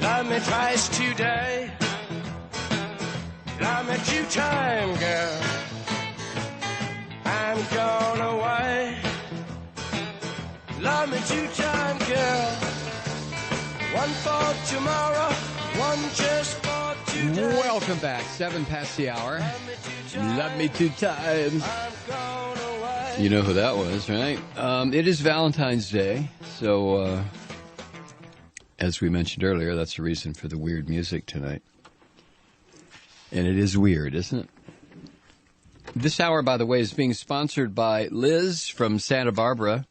Love me twice today. Love me 2 times, girl. I'm gone away. Love me 2 times, girl. 1 for tomorrow, 1 just for today. Welcome back. 7 past the hour. Love me 2 times. You know who that was, right? It is Valentine's Day, so as we mentioned earlier, that's the reason for the weird music tonight. And it is weird, isn't it? This hour, by the way, is being sponsored by Liz from Santa Barbara,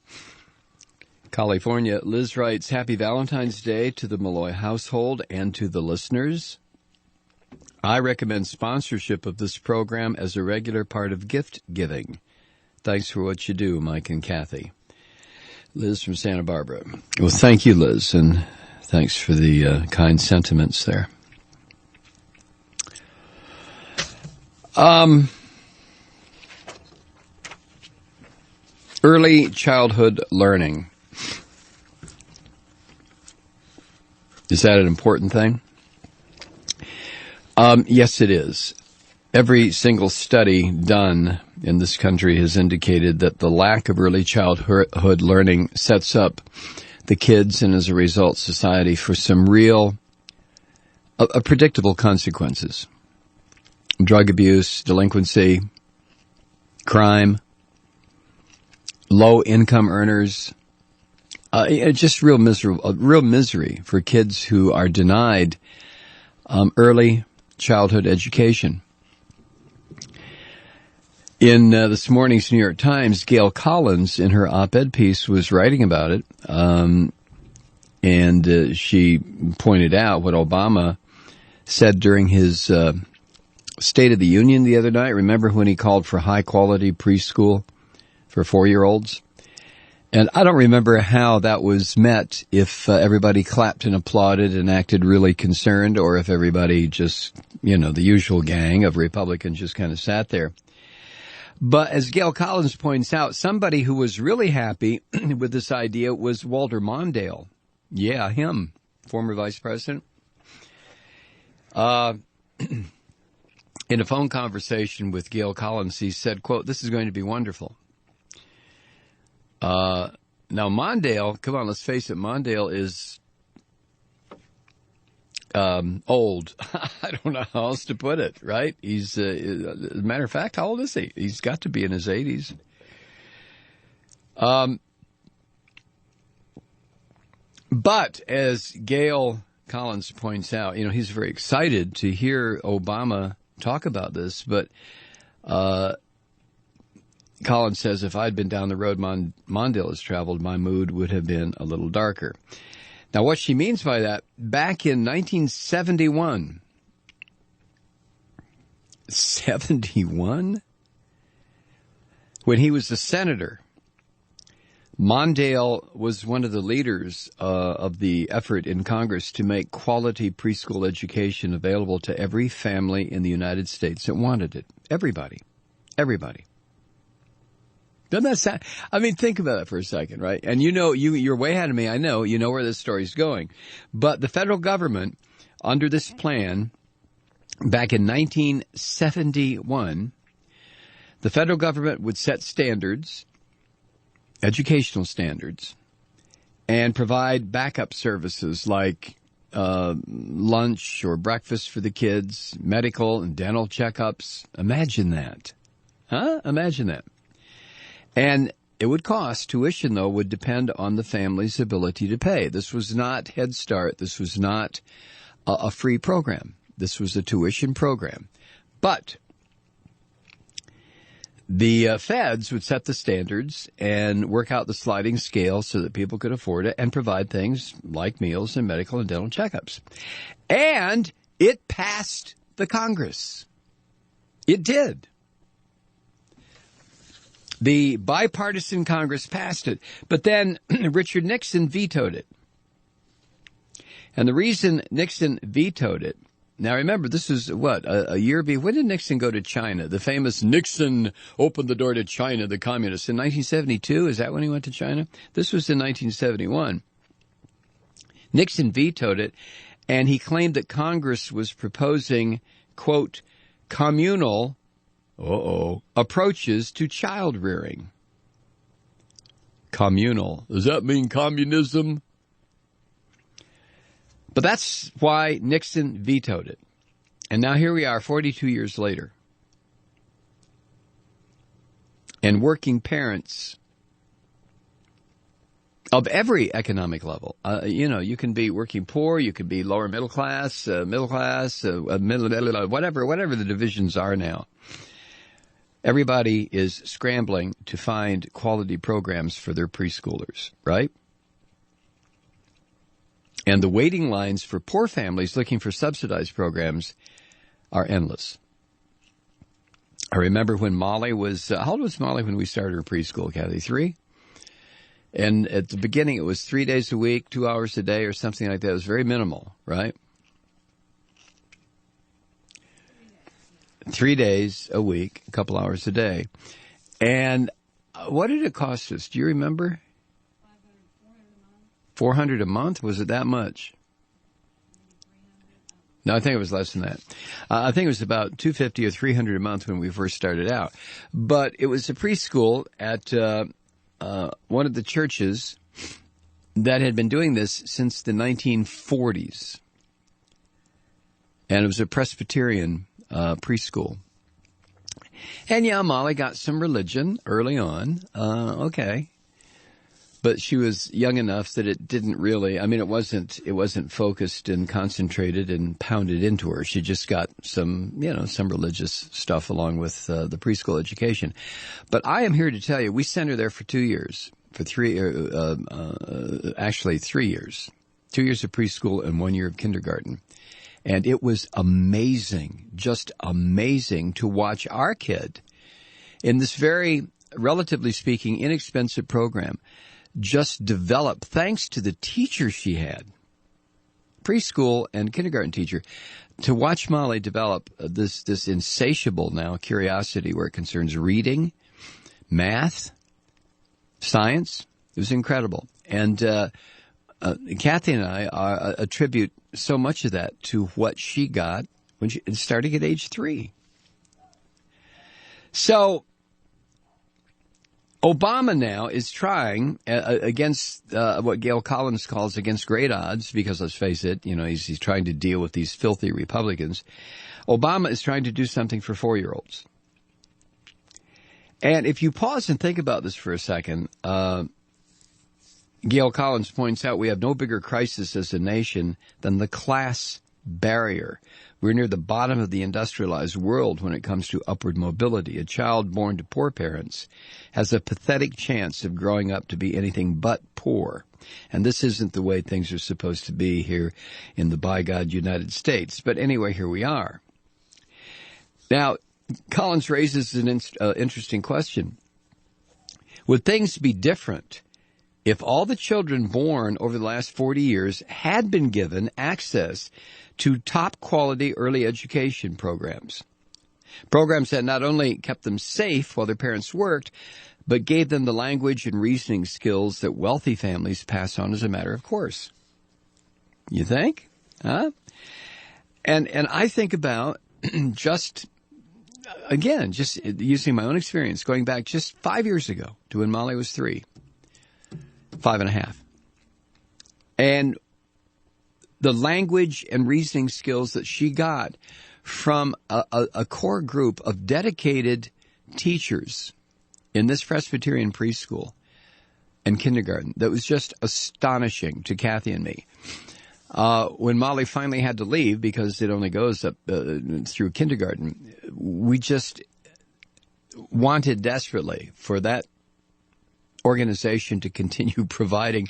California. Liz writes, Happy Valentine's Day to the Malloy household and to the listeners. I recommend sponsorship of this program as a regular part of gift giving. Thanks for what you do, Mike and Kathy. Liz from Santa Barbara. Well, thank you, Liz, and thanks for the kind sentiments there. Early childhood learning. Is that an important thing? Yes, it is. Every single study done in this country has indicated that the lack of early childhood learning sets up the kids and, as a result, society for some real, predictable consequences. Drug abuse, delinquency, crime, low-income earners, just real misery for kids who are denied early childhood education. In this morning's New York Times, Gail Collins, in her op-ed piece, was writing about it, and she pointed out what Obama said during his State of the Union the other night. Remember when he called for high-quality preschool for 4-year-olds? And I don't remember how that was met, if everybody clapped and applauded and acted really concerned, or if everybody just, the usual gang of Republicans just kind of sat there. But as Gail Collins points out, somebody who was really happy with this idea was Walter Mondale. Yeah, him, former vice president. In a phone conversation with Gail Collins, he said, quote, "This is going to be wonderful." Now, Mondale, come on, let's face it, Mondale is old. I don't know how else to put it, right? He's, as a matter of fact, how old is he? He's got to be in his 80s. But as Gail Collins points out, he's very excited to hear Obama talk about this, but Collins says, if I'd been down the road Mondale has traveled, my mood would have been a little darker. Now, what she means by that, back in 1971, 71? When he was a senator, Mondale was one of the leaders of the effort in Congress to make quality preschool education available to every family in the United States that wanted it. Everybody. Doesn't that sound? I mean, think about it for a second, right? And you're way ahead of me. I know, you know where this story's going. But the federal government, under this plan, back in 1971, the federal government would set standards, educational standards, and provide backup services like lunch or breakfast for the kids, medical and dental checkups. Imagine that. Huh? Imagine that. And it would cost. Tuition, though, would depend on the family's ability to pay. This was not Head Start. This was not a free program. This was a tuition program. But the feds would set the standards and work out the sliding scale so that people could afford it and provide things like meals and medical and dental checkups. And it passed the Congress. It did. The bipartisan Congress passed it, but then Richard Nixon vetoed it. And the reason Nixon vetoed it, now remember, this is a year before. When did Nixon go to China? The famous Nixon opened the door to China, the communists. In 1972, is that when he went to China? This was in 1971. Nixon vetoed it, And he claimed that Congress was proposing, quote, communal approaches to child rearing. Communal. Does that mean communism? But that's why Nixon vetoed it. And now here we are 42 years later. And working parents of every economic level. You can be working poor, you can be lower middle class, whatever the divisions are now. Everybody is scrambling to find quality programs for their preschoolers, right? And the waiting lines for poor families looking for subsidized programs are endless. I remember when Molly was, how old was Molly when we started her preschool, Kathy? 3? And at the beginning, it was 3 days a week, 2 hours a day or something like that. It was very minimal, right? 3 days a week, a couple hours a day. And what did it cost us? Do you remember? $400 a month? Was it that much? No, I think it was less than that. I think it was about $250 or $300 a month when we first started out. But it was a preschool at one of the churches that had been doing this since the 1940s. And it was a Presbyterian preschool. And yeah, Molly got some religion early on. Okay. But she was young enough that it didn't really, it wasn't focused and concentrated and pounded into her. She just got some religious stuff along with the preschool education. But I am here to tell you, we sent her there for 2 years, actually 3 years. 2 years of preschool and 1 year of kindergarten. And it was amazing, just amazing to watch our kid in this very, relatively speaking, inexpensive program just develop, thanks to the teacher she had, preschool and kindergarten teacher, to watch Molly develop this insatiable now curiosity where it concerns reading, math, science. It was incredible. And Kathy and I attribute so much of that to what she got when she started at age 3. So Obama now is trying against what Gail Collins calls against great odds, because let's face it, he's trying to deal with these filthy Republicans. Obama is trying to do something for 4-year-olds. And if you pause and think about this for a second, Gail Collins points out we have no bigger crisis as a nation than the class barrier. We're near the bottom of the industrialized world when it comes to upward mobility. A child born to poor parents has a pathetic chance of growing up to be anything but poor. And this isn't the way things are supposed to be here in the by God United States. But anyway, here we are. Now, Collins raises an interesting question. Would things be different if all the children born over the last 40 years had been given access to top quality early education programs? Programs that not only kept them safe while their parents worked, but gave them the language and reasoning skills that wealthy families pass on as a matter of course. You think? Huh? And I think about just using my own experience, going back just 5 years ago to when Molly was 3, 5.5. And the language and reasoning skills that she got from a core group of dedicated teachers in this Presbyterian preschool and kindergarten that was just astonishing to Kathy and me. When Molly finally had to leave because it only goes up through kindergarten, we just wanted desperately for that organization to continue providing.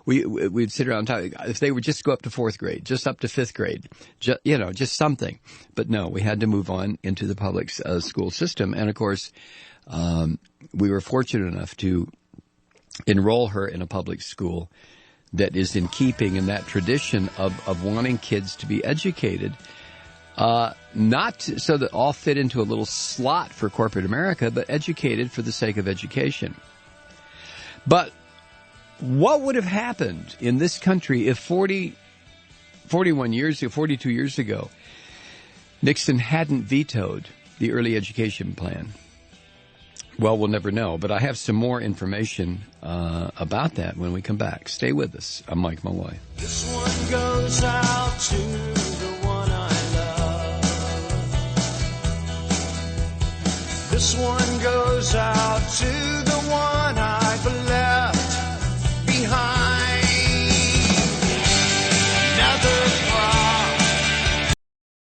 We'd sit around and talk, if they would just go up to 4th grade, just up to 5th grade, just something. But no, we had to move on into the public school system. And of course, we were fortunate enough to enroll her in a public school that is in keeping in that tradition of wanting kids to be educated, not so that all fit into a little slot for corporate America, but educated for the sake of education. But what would have happened in this country if 40 41 years ago, 42 years ago, Nixon hadn't vetoed the early education plan. Well, we'll never know, but I have some more information about that when we come back. Stay with us. I'm Mike Malloy. This one goes out to the one I love. This one goes out to